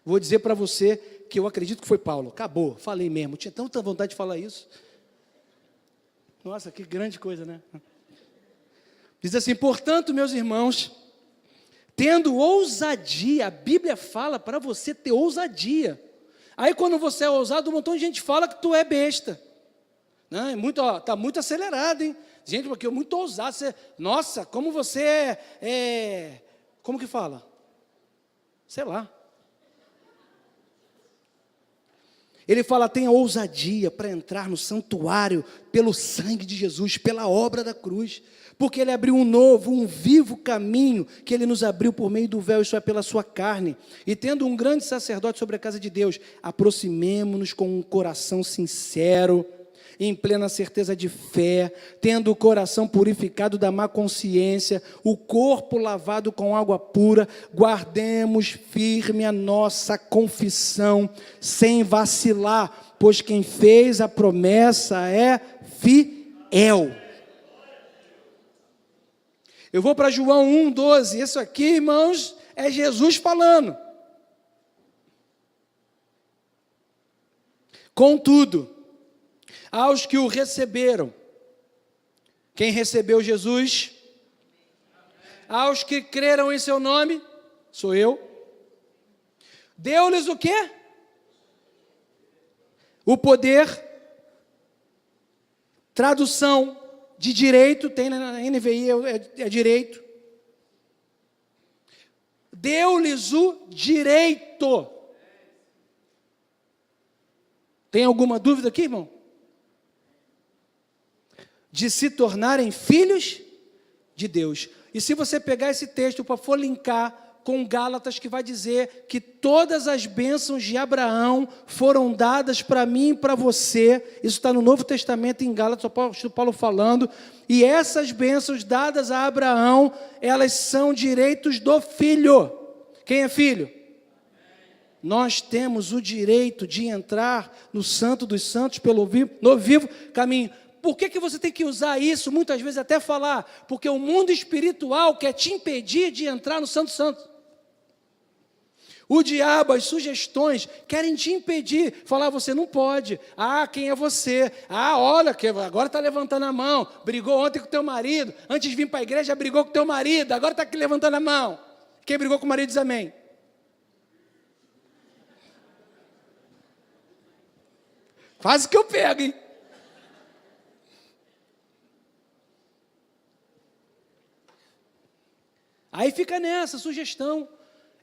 vou dizer para você que eu acredito que foi Paulo. Acabou, falei mesmo. Tinha tanta vontade de falar isso. Nossa, que grande coisa, né? Diz assim, portanto, meus irmãos, tendo ousadia, a Bíblia fala para você ter ousadia. Aí quando você é ousado, um montão de gente fala que tu é besta. Né? Tá muito acelerado, hein? Gente, porque eu muito ousado. Nossa, como você como que fala? Sei lá. Ele fala, tenha ousadia para entrar no santuário pelo sangue de Jesus, pela obra da cruz, porque Ele abriu um novo, um vivo caminho, que Ele nos abriu por meio do véu, isso é pela sua carne, e tendo um grande sacerdote sobre a casa de Deus, aproximemo-nos com um coração sincero, em plena certeza de fé, tendo o coração purificado da má consciência, o corpo lavado com água pura, guardemos firme a nossa confissão, sem vacilar, pois quem fez a promessa é fiel. Eu vou para João 1,12, isso aqui, irmãos, é Jesus falando. Contudo, aos que o receberam, quem recebeu Jesus? Aos que creram em seu nome, sou eu. Deu-lhes o quê? O poder, tradução de direito, tem na NVI, é direito. Deu-lhes o direito. Tem alguma dúvida aqui, irmão? De se tornarem filhos de Deus. E se você pegar esse texto para for linkar com Gálatas, que vai dizer que todas as bênçãos de Abraão foram dadas para mim e para você. Isso está no Novo Testamento, em Gálatas, o apóstolo Paulo falando. E essas bênçãos dadas a Abraão, elas são direitos do filho. Quem é filho? Nós temos o direito de entrar no Santo dos Santos pelo vivo caminho. Por que você tem que usar isso, muitas vezes até falar? Porque o mundo espiritual quer te impedir de entrar no Santo Santo. O diabo, as sugestões, querem te impedir. Falar, você não pode. Ah, quem é você? Ah, olha, que agora está levantando a mão. Brigou ontem com o teu marido. Antes de vir para a igreja, brigou com o teu marido. Agora está aqui levantando a mão. Quem brigou com o marido diz amém. Quase que eu pego, hein? Aí fica nessa sugestão.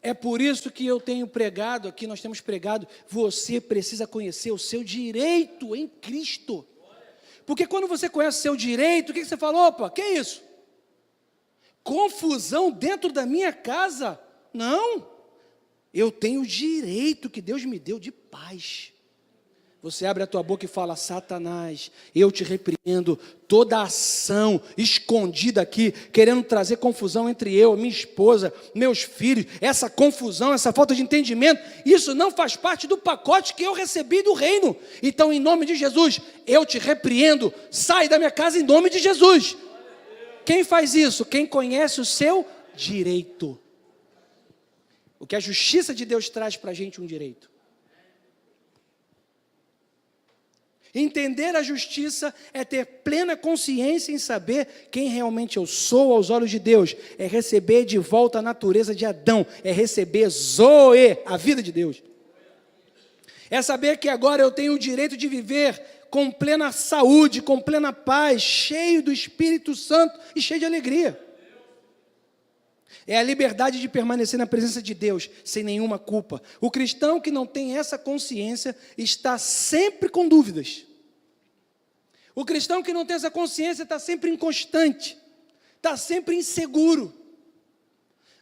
É por isso que eu tenho pregado aqui, nós temos pregado, você precisa conhecer o seu direito em Cristo. Porque quando você conhece o seu direito, o que você fala? Opa, que é isso? Confusão dentro da minha casa? Não. Eu tenho o direito que Deus me deu de paz. Você abre a tua boca e fala, Satanás, eu te repreendo, toda ação escondida aqui, querendo trazer confusão entre eu, minha esposa, meus filhos, essa confusão, essa falta de entendimento, isso não faz parte do pacote que eu recebi do reino. Então, em nome de Jesus, eu te repreendo, sai da minha casa em nome de Jesus. Quem faz isso? Quem conhece o seu direito. O que a justiça de Deus traz para a gente um direito. Entender a justiça é ter plena consciência em saber quem realmente eu sou aos olhos de Deus. É receber de volta a natureza de Adão. É receber Zoe, a vida de Deus. É saber que agora eu tenho o direito de viver com plena saúde, com plena paz, cheio do Espírito Santo e cheio de alegria. É a liberdade de permanecer na presença de Deus, sem nenhuma culpa. O cristão que não tem essa consciência está sempre com dúvidas. O cristão que não tem essa consciência está sempre inconstante, está sempre inseguro.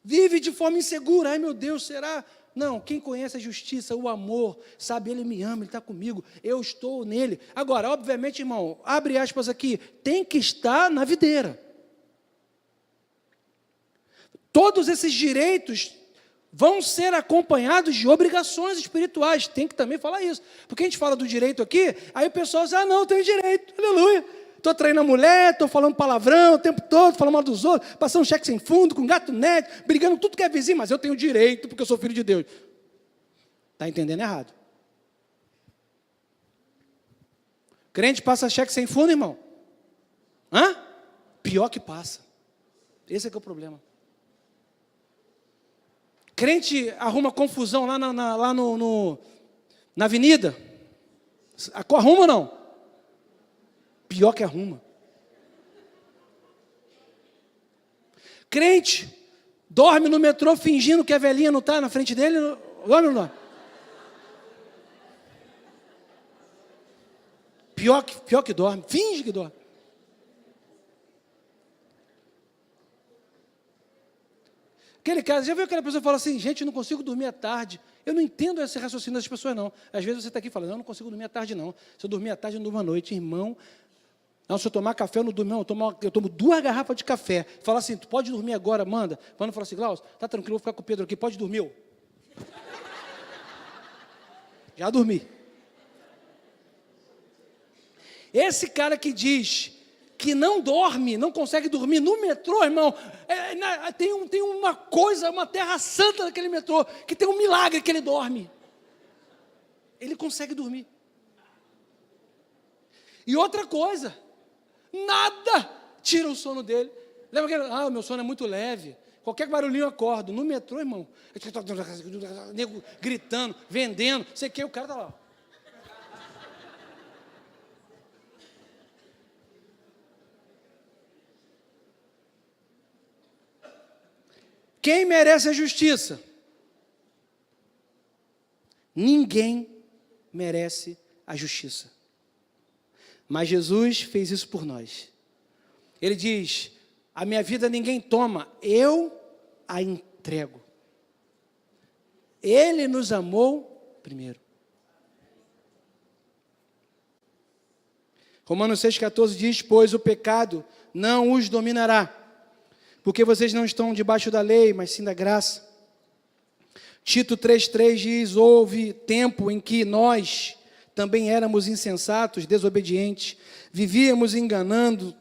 Vive de forma insegura. Ai meu Deus, será? Não, quem conhece a justiça, o amor, sabe, Ele me ama, Ele está comigo, eu estou nele. Agora, obviamente, irmão, abre aspas aqui, tem que estar na videira. Todos esses direitos vão ser acompanhados de obrigações espirituais. Tem que também falar isso. Porque a gente fala do direito aqui, aí o pessoal diz, não, eu tenho direito, aleluia. Estou traindo a mulher, estou falando palavrão o tempo todo, falando mal dos outros, passando cheque sem fundo, com gato net, brigando com tudo que é vizinho, mas eu tenho direito porque eu sou filho de Deus. Está entendendo errado. Crente passa cheque sem fundo, irmão? Pior que passa. Esse é que é o problema. Crente arruma confusão lá na avenida. Arruma ou não? Pior que arruma. Crente dorme no metrô fingindo que a velhinha não está na frente dele. Dorme ou não? Pior que dorme. Finge que dorme. Aquele caso, já viu aquela pessoa que fala assim, gente, eu não consigo dormir à tarde. Eu não entendo esse raciocínio das pessoas, não. Às vezes você está aqui falando, eu não consigo dormir à tarde, não. Se eu dormir à tarde, eu não durmo à noite, irmão. Não, se eu tomar café, eu não durmo, não. Eu tomo 2 garrafas de café. Fala assim, tu pode dormir agora, manda. Quando fala assim, Glaucio, tá tranquilo, vou ficar com o Pedro aqui, pode dormir. Eu. Já dormi. Esse cara que diz que não dorme, não consegue dormir no metrô, irmão, tem uma coisa, uma terra santa naquele metrô, que tem um milagre que ele dorme. Ele consegue dormir. E outra coisa, nada tira o sono dele. Lembra aquele, meu sono é muito leve, qualquer barulhinho eu acordo. No metrô, irmão, nego gritando, vendendo, sei que, o cara está lá. Quem merece a justiça? Ninguém merece a justiça. Mas Jesus fez isso por nós. Ele diz, a minha vida ninguém toma, eu a entrego. Ele nos amou primeiro. Romanos 6,14 diz: pois o pecado não os dominará, porque vocês não estão debaixo da lei, mas sim da graça. Tito 3,3 diz: houve tempo em que nós também éramos insensatos, desobedientes, vivíamos enganados,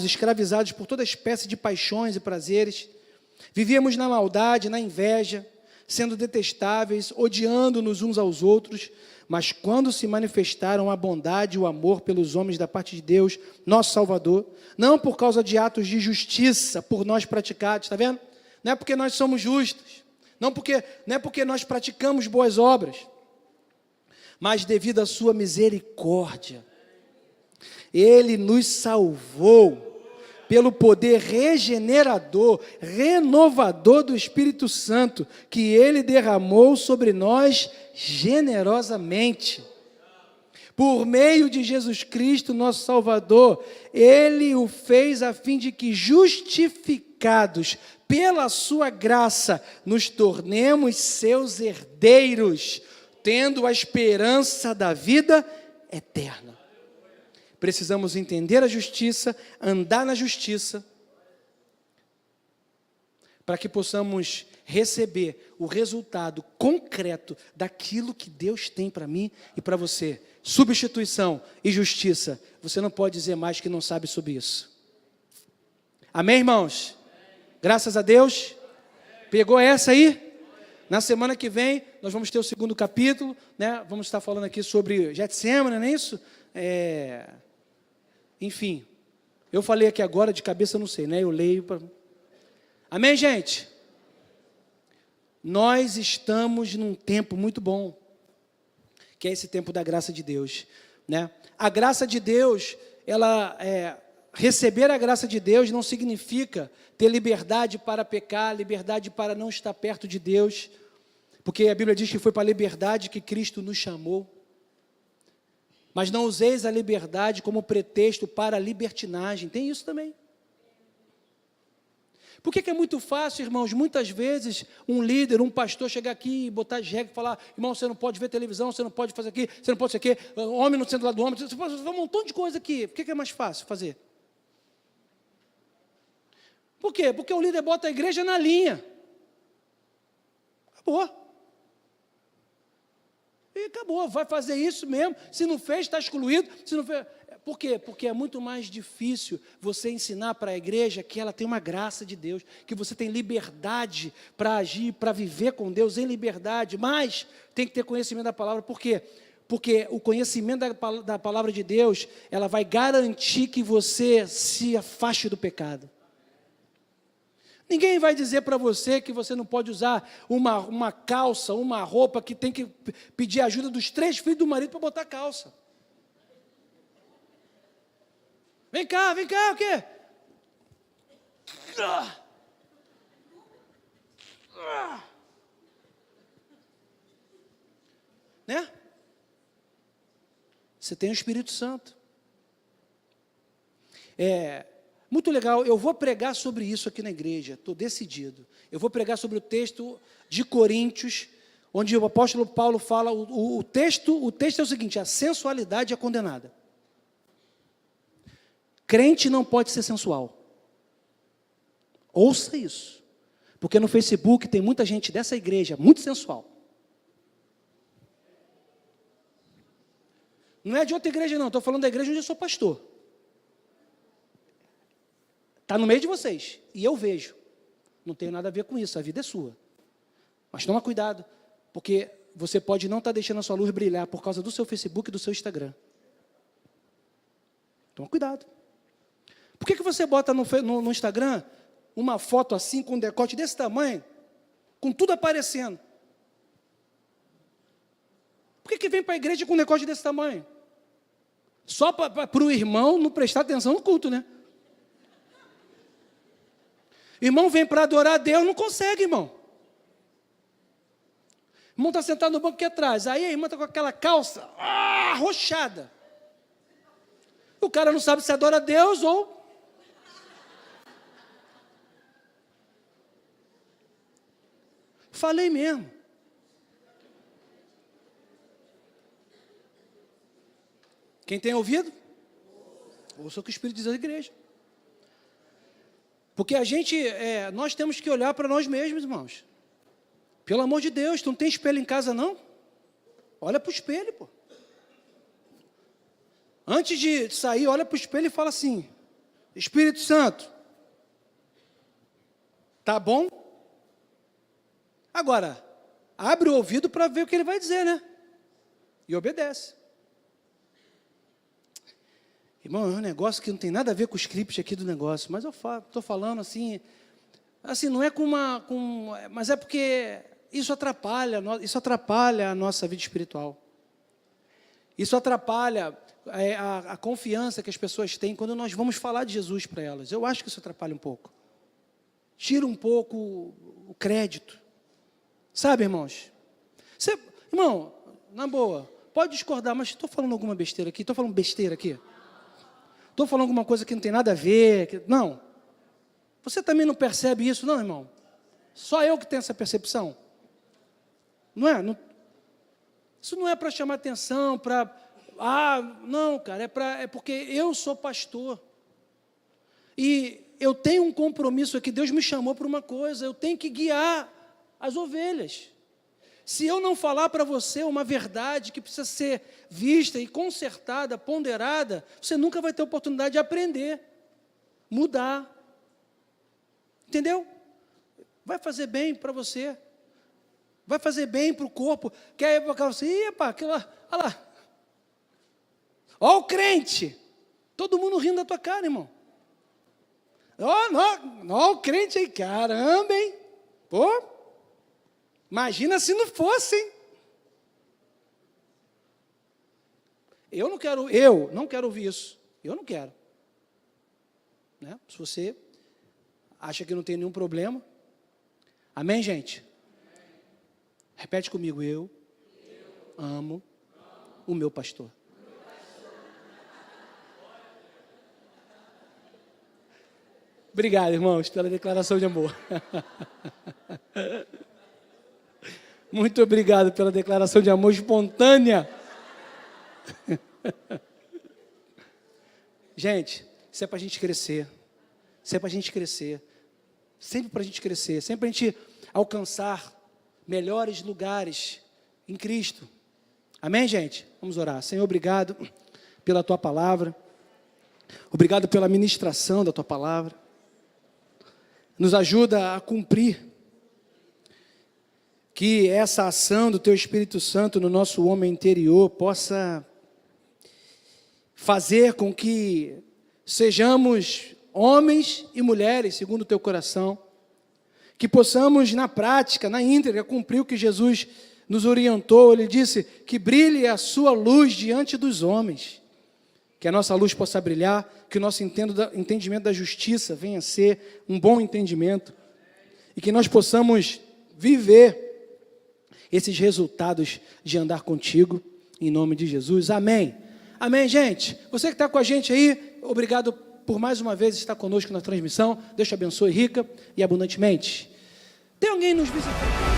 escravizados por toda espécie de paixões e prazeres, vivíamos na maldade, na inveja, sendo detestáveis, odiando-nos uns aos outros, mas quando se manifestaram a bondade e o amor pelos homens da parte de Deus, nosso Salvador, não por causa de atos de justiça por nós praticados, está vendo? Não é porque nós somos justos, não é porque nós praticamos boas obras, mas devido à sua misericórdia, Ele nos salvou pelo poder regenerador, renovador do Espírito Santo, que Ele derramou sobre nós generosamente. Por meio de Jesus Cristo, nosso Salvador, Ele o fez a fim de que, justificados pela sua graça, nos tornemos seus herdeiros, tendo a esperança da vida eterna. Precisamos entender a justiça, andar na justiça, para que possamos receber o resultado concreto daquilo que Deus tem para mim e para você. Substituição e justiça. Você não pode dizer mais que não sabe sobre isso. Amém, irmãos? Graças a Deus. Pegou essa aí? Na semana que vem, nós vamos ter o segundo capítulo, né? Vamos estar falando aqui sobre Getsêmani, não é isso? Enfim, eu falei aqui agora, de cabeça eu não sei, né? Eu leio para... Amém, gente? Nós estamos num tempo muito bom, que é esse tempo da graça de Deus, né? A graça de Deus, receber a graça de Deus não significa ter liberdade para pecar, liberdade para não estar perto de Deus, porque a Bíblia diz que foi para a liberdade que Cristo nos chamou. Mas não useis a liberdade como pretexto para a libertinagem. Tem isso também. Por que é muito fácil, irmãos, muitas vezes, um líder, um pastor chegar aqui e botar as regras e falar: irmão, você não pode ver televisão, você não pode fazer aqui, você não pode fazer aqui, homem no centro do lado do homem, você pode fazer um montão de coisa aqui. Por que é mais fácil fazer? Por quê? Porque o líder bota a igreja na linha. Acabou. E acabou, vai fazer isso mesmo. Se não fez, está excluído. Se não fez... Por quê? Porque é muito mais difícil você ensinar para a igreja que ela tem uma graça de Deus, que você tem liberdade para agir, para viver com Deus em liberdade, mas tem que ter conhecimento da palavra. Por quê? Porque o conhecimento da palavra de Deus, ela vai garantir que você se afaste do pecado. Ninguém vai dizer para você que você não pode usar uma calça, uma roupa, que tem que pedir ajuda dos 3 filhos do marido para botar calça. Vem cá, o quê? Né? Você tem o Espírito Santo. Muito legal, eu vou pregar sobre isso aqui na igreja, estou decidido. Eu vou pregar sobre o texto de Coríntios, onde o apóstolo Paulo fala, o texto é o seguinte: a sensualidade é condenada. Crente não pode ser sensual. Ouça isso, porque no Facebook tem muita gente dessa igreja, muito sensual. Não é de outra igreja não, estou falando da igreja onde eu sou pastor. Está no meio de vocês, e eu vejo. Não tem nada a ver com isso, a vida é sua. Mas toma cuidado, porque você pode não estar deixando a sua luz brilhar por causa do seu Facebook e do seu Instagram. Toma cuidado. Por que você bota no Instagram uma foto assim, com um decote desse tamanho, com tudo aparecendo? Por que vem para a igreja com um decote desse tamanho? Só para o irmão não prestar atenção no culto, né? Irmão vem para adorar a Deus, não consegue, irmão. O irmão está sentado no banco aqui atrás, aí a irmã está com aquela calça arrochada. O cara não sabe se adora a Deus ou... falei mesmo. Quem tem ouvido? Ouça o que o Espírito diz à igreja. Porque nós temos que olhar para nós mesmos, irmãos. Pelo amor de Deus, tu não tem espelho em casa, não? Olha para o espelho, pô. Antes de sair, olha para o espelho e fala assim: Espírito Santo, tá bom? Agora, abre o ouvido para ver o que ele vai dizer, né? E obedece. Irmão, é um negócio que não tem nada a ver com o script aqui do negócio, mas eu estou falando assim, não é mas é porque isso atrapalha a nossa vida espiritual. Isso atrapalha a confiança que as pessoas têm quando nós vamos falar de Jesus para elas. Eu acho que isso atrapalha um pouco. Tira um pouco o crédito. Sabe, irmãos? Irmão, na boa, pode discordar, mas estou falando alguma besteira aqui? Estou falando besteira aqui? Estou falando alguma coisa que não tem nada a ver? Não. Você também não percebe isso, não, irmão? Só eu que tenho essa percepção. Não é? Isso não é para chamar atenção, não, cara, é porque eu sou pastor. E eu tenho um compromisso aqui, Deus me chamou para uma coisa, eu tenho que guiar as ovelhas. Se eu não falar para você uma verdade que precisa ser vista e consertada, ponderada, você nunca vai ter oportunidade de aprender, mudar. Entendeu? Vai fazer bem para você. Vai fazer bem para o corpo. Quer falar assim, olha lá. Ó o crente. Todo mundo rindo da tua cara, irmão. Ó o crente aí, caramba, hein? Pô. Imagina se não fosse, hein? Eu não quero ouvir isso. Eu não quero. Né? Se você acha que não tem nenhum problema. Amém, gente? Repete comigo. Eu amo o meu pastor. Obrigado, irmãos, pela declaração de amor. Muito obrigado pela declaração de amor espontânea. Gente, isso é para a gente crescer. Isso é para a gente crescer. Sempre para a gente crescer. Sempre para a gente alcançar melhores lugares em Cristo. Amém, gente? Vamos orar. Senhor, obrigado pela Tua palavra. Obrigado pela ministração da Tua palavra. Nos ajuda a cumprir. Que essa ação do Teu Espírito Santo no nosso homem interior possa fazer com que sejamos homens e mulheres, segundo o Teu coração, que possamos na prática, na íntegra, cumprir o que Jesus nos orientou. Ele disse que brilhe a sua luz diante dos homens, que a nossa luz possa brilhar, que o nosso entendimento da justiça venha a ser um bom entendimento, e que nós possamos viver esses resultados de andar contigo, em nome de Jesus. Amém. Amém, gente. Você que está com a gente aí, obrigado por mais uma vez estar conosco na transmissão. Deus te abençoe rica e abundantemente. Tem alguém nos visitando?